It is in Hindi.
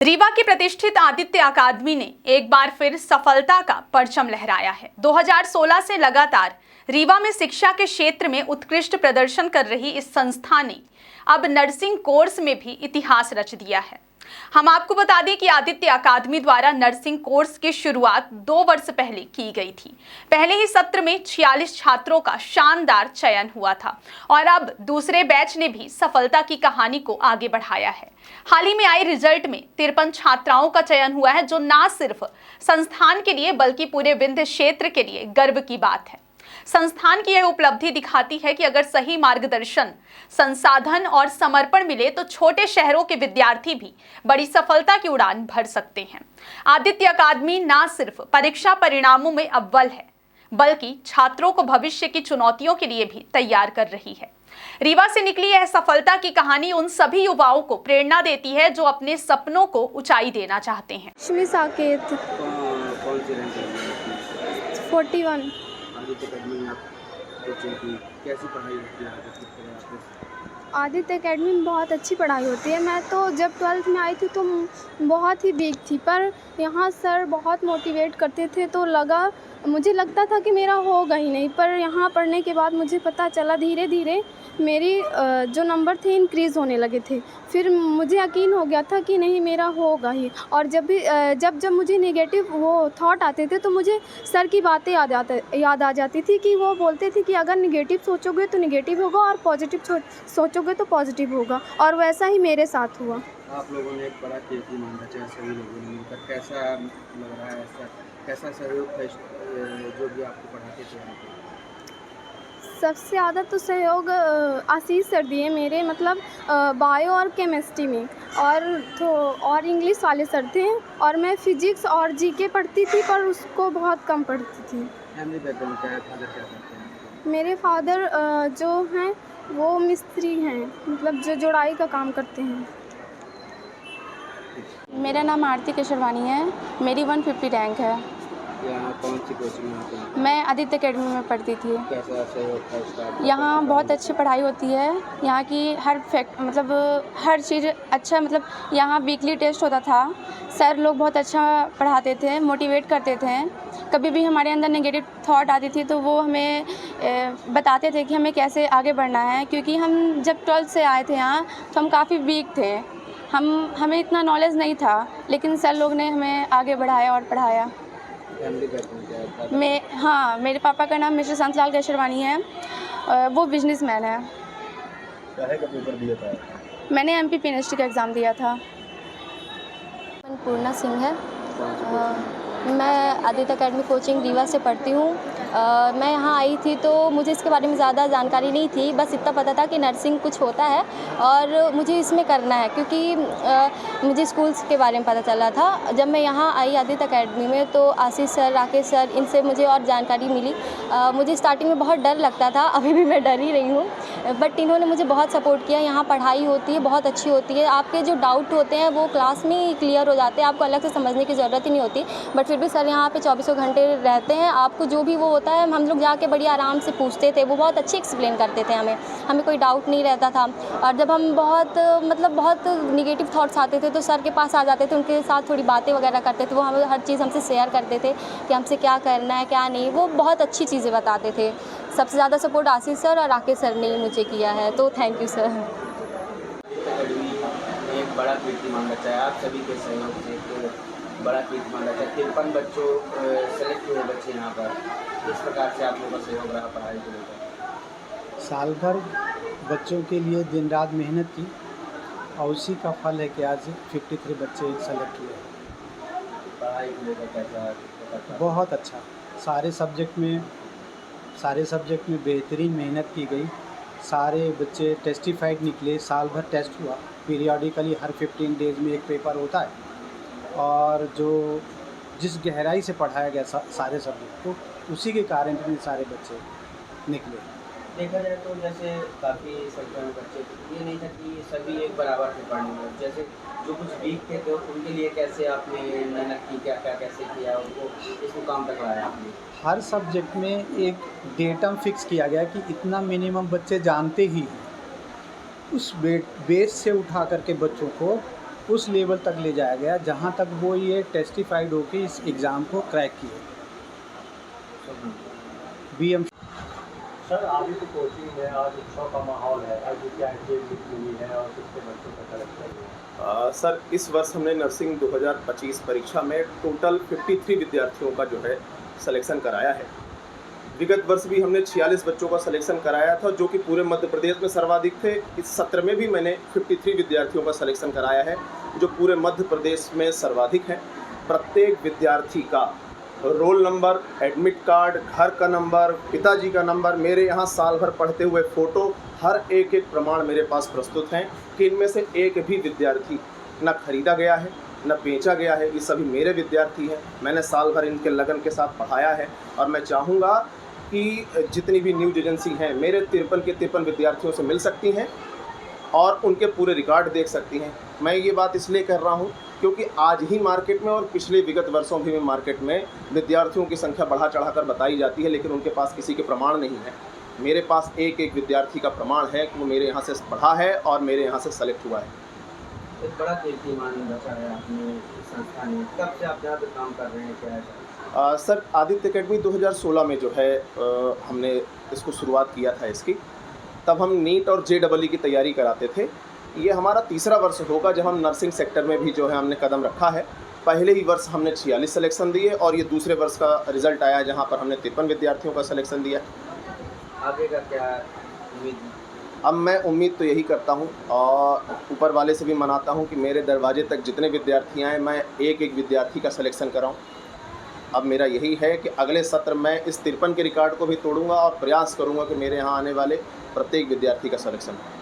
रीवा की प्रतिष्ठित आदित्य अकादमी ने एक बार फिर सफलता का परचम लहराया है। 2016 से लगातार रीवा में शिक्षा के क्षेत्र में उत्कृष्ट प्रदर्शन कर रही इस संस्था ने अब नर्सिंग कोर्स में भी इतिहास रच दिया है। हम आपको बता दें कि आदित्य अकादमी द्वारा नर्सिंग कोर्स की शुरुआत 2 वर्ष पहले की गई थी। पहले ही सत्र में 46 छात्रों का शानदार चयन हुआ था और अब दूसरे बैच ने भी सफलता की कहानी को आगे बढ़ाया है। हाल ही में आई रिजल्ट में 53 छात्राओं का चयन हुआ है, जो न सिर्फ संस्थान के लिए बल्कि पूरे विंध्य क्षेत्र के लिए गर्व की बात है। संस्थान की यह उपलब्धि दिखाती है कि अगर सही मार्गदर्शन, संसाधन और समर्पण मिले तो छोटे शहरों के विद्यार्थी भी बड़ी सफलता की उड़ान भर सकते हैं। आदित्य अकादमी न सिर्फ परीक्षा परिणामों में अव्वल है, बल्कि छात्रों को भविष्य की चुनौतियों के लिए भी तैयार कर रही है। रीवा से निकली यह सफलता की कहानी उन सभी युवाओं को प्रेरणा देती है जो अपने सपनों को ऊंचाई देना चाहते हैं। साकेत 41 कैसी पढ़ाई होती है आदित्य अकेडमी में बहुत अच्छी पढ़ाई होती है। मैं तो जब 12th में आई थी तो बहुत ही वीक थी, पर यहाँ सर बहुत मोटिवेट करते थे, तो मुझे लगता था कि मेरा होगा ही नहीं। पर यहाँ पढ़ने के बाद मुझे पता चला धीरे धीरे मेरी जो नंबर थे इंक्रीज़ होने लगे थे। फिर मुझे यकीन हो गया था कि नहीं, मेरा होगा ही। और जब मुझे नेगेटिव वो थॉट आते थे तो मुझे सर की बातें याद आ जाती थी कि वो बोलते थे कि अगर नेगेटिव सोचोगे तो नेगेटिव होगा और पॉजिटिव सोचोगे तो पॉजिटिव होगा, और वैसा ही मेरे साथ हुआ। आप लोगों ने एक बड़ा कीर्तिमान रचा, सभी लोगों ने मिलकर। कैसा लग रहा है, कैसा सहयोग था जो भी आपको पढ़ाते थे? सबसे ज़्यादा तो सहयोग आशीष सर दिए मेरे, मतलब बायो और केमिस्ट्री में, और इंग्लिश वाले सर थे। और मैं फिजिक्स और जीके पढ़ती थी, पर उसको बहुत कम पढ़ती थी। फैमिली बैकग्राउंड क्या है? फादर क्या करते हैं? मेरे फादर जो हैं वो मिस्त्री हैं, मतलब जो जुड़ाई का काम करते हैं। मेरा नाम आरती केशरवानी है, मेरी 150 रैंक है। यहाँ कौन सी कोचिंग में? मैं आदित्य अकेडमी में पढ़ती थी। कैसा सहयोग था इसका? यहाँ बहुत अच्छी पढ़ाई होती है। यहाँ की हर चीज़ अच्छा, मतलब यहाँ वीकली टेस्ट होता था। सर लोग बहुत अच्छा पढ़ाते थे, मोटिवेट करते थे। कभी भी हमारे अंदर नेगेटिव थॉट आती थी तो वो हमें बताते थे कि हमें कैसे आगे बढ़ना है, क्योंकि हम जब 12th से आए थे यहाँ तो हम काफ़ी वीक थे। हमें इतना नॉलेज नहीं था, लेकिन सर लोग ने हमें आगे बढ़ाया और पढ़ाया। मेरे पापा का नाम मिस्टर संतलाल केशरवानी है, वो बिजनेसमैन है। काहे का पेपर दिया था? मैंने एमपी पीएनएसटी का एग्ज़ाम दिया था। पूर्णा सिंह है। मैं आदित्य अकेडमी कोचिंग रीवा से पढ़ती हूँ। मैं यहाँ आई थी तो मुझे इसके बारे में ज़्यादा जानकारी नहीं थी, बस इतना पता था कि नर्सिंग कुछ होता है और मुझे इसमें करना है, क्योंकि मुझे स्कूल्स के बारे में पता चला था। जब मैं यहाँ आई आदित्य अकेडमी में तो आशीष सर, राकेश सर, इनसे मुझे और जानकारी मिली। मुझे स्टार्टिंग में बहुत डर लगता था, अभी भी मैं डर ही रही हूँ, बट इन्होंने मुझे बहुत सपोर्ट किया। यहाँ पढ़ाई होती है, बहुत अच्छी होती है। आपके जो डाउट होते हैं वो क्लास में ही क्लियर हो जाते हैं, आपको अलग से समझने की ज़रूरत ही नहीं होती। बट फिर भी सर यहाँ पे 24 घंटे रहते हैं। आपको जो भी वो होता है, हम लोग जाके बड़ी आराम से पूछते थे, वो बहुत अच्छे एक्सप्लेन करते थे हमें कोई डाउट नहीं रहता था। और जब हम बहुत निगेटिव थॉट्स आते थे तो सर के पास आ जाते थे, उनके साथ थोड़ी बातें वगैरह करते थे। वो हमें हर चीज़ हमसे शेयर करते थे कि हमसे क्या करना है क्या नहीं। वो बहुत अच्छी चीज़ें बताते थे। सबसे ज़्यादा सपोर्ट आशीष सर और राकेश सर ने मुझे किया है, तो थैंक यू सर। एक बड़ा कीर्तिमान रचा है, आप सभी के सहयोग से बड़ा कीर्तिमान रचा है। 53 बच्चों सेलेक्ट हुए बच्चे यहाँ पर। इस प्रकार से आप लोगों का सहयोग रहा पढ़ाई को लेकर? साल भर बच्चों के लिए दिन रात मेहनत की और उसी का फल है कि आज 53 बच्चे सेलेक्ट हुए। पढ़ाई को लेकर कैसा? बहुत अच्छा। सारे सब्जेक्ट में बेहतरीन मेहनत की गई। सारे बच्चे टेस्टिफाइड निकले। साल भर टेस्ट हुआ, पीरियडिकली हर 15 डेज में एक पेपर होता है। और जिस गहराई से पढ़ाया गया सारे सब्जेक्ट को, उसी के कारण इतने सारे बच्चे निकले। देखा जाए तो जैसे काफ़ी संख्या में बच्चे, ये नहीं था कि सभी एक बराबर थे पढ़ने में। जैसे जो कुछ वीक थे तो उनके लिए कैसे आपने मेहनत की, क्या कैसे किया, उनको इस मुकाम तक लाया आपने? हर सब्जेक्ट में एक डेटम फिक्स किया गया कि इतना मिनिमम बच्चे जानते ही हैं। उस बेस से उठा करके बच्चों को उस लेवल तक ले जाया गया जहाँ तक वो ये टेस्टिफाइड होकर इस एग्ज़ाम को क्रैक किए। BM सर अभी तो कोचिंग है, आज उत्सव का माहौल है, आज क्या एंट्री मिली है और कितने बच्चों का कलेक्शन है? सर इस वर्ष हमने नर्सिंग 2025 परीक्षा में टोटल 53 विद्यार्थियों का जो है सिलेक्शन कराया है। विगत वर्ष भी हमने 46 बच्चों का सिलेक्शन कराया था जो कि पूरे मध्य प्रदेश में सर्वाधिक थे। इस सत्र में भी मैंने 53 विद्यार्थियों का सिलेक्शन कराया है जो पूरे मध्य प्रदेश में सर्वाधिक हैं। प्रत्येक विद्यार्थी का रोल नंबर, एडमिट कार्ड, घर का नंबर, पिताजी का नंबर, मेरे यहाँ साल भर पढ़ते हुए फ़ोटो, हर एक प्रमाण मेरे पास प्रस्तुत हैं कि इनमें से एक भी विद्यार्थी न खरीदा गया है न बेचा गया है। ये सभी मेरे विद्यार्थी हैं। मैंने साल भर इनके लगन के साथ पढ़ाया है और मैं चाहूँगा कि जितनी भी न्यूज़ एजेंसी हैं मेरे 53 के 53 विद्यार्थियों से मिल सकती हैं और उनके पूरे रिकॉर्ड देख सकती हैं। मैं ये बात इसलिए कर रहा हूँ क्योंकि आज ही मार्केट में और पिछले विगत वर्षों भी में मार्केट में विद्यार्थियों की संख्या बढ़ा चढ़ाकर बताई जाती है, लेकिन उनके पास किसी के प्रमाण नहीं है। मेरे पास एक एक विद्यार्थी का प्रमाण है कि वो मेरे यहाँ से पढ़ा है और मेरे यहाँ से सेलेक्ट हुआ है। एक बड़ा कीर्तिमान रचा है आपने संस्था ने, कब से आप यहाँ पे काम कर रहे हैं, क्या है? सर आदित्य एकेडमी 2016 में जो है हमने इसको शुरुआत किया था इसकी। तब हम नीट और JEE की तैयारी कराते थे। ये हमारा तीसरा वर्ष होगा जब हम नर्सिंग सेक्टर में भी जो है हमने कदम रखा है। पहले ही वर्ष हमने 46 सिलेक्शन दिए और ये दूसरे वर्ष का रिज़ल्ट आया जहाँ पर हमने 53 विद्यार्थियों का सिलेक्शन दिया। आगे का क्या उम्मीद? अब मैं उम्मीद तो यही करता हूँ और ऊपर वाले से भी मनाता हूँ कि मेरे दरवाजे तक जितने विद्यार्थी आएँ मैं एक एक विद्यार्थी का सिलेक्शन कराऊँ। अब मेरा यही है कि अगले सत्र में इस 53 के रिकॉर्ड को भी तोड़ूंगा और प्रयास करूंगा कि मेरे यहाँ आने वाले प्रत्येक विद्यार्थी का सिलेक्शन हो।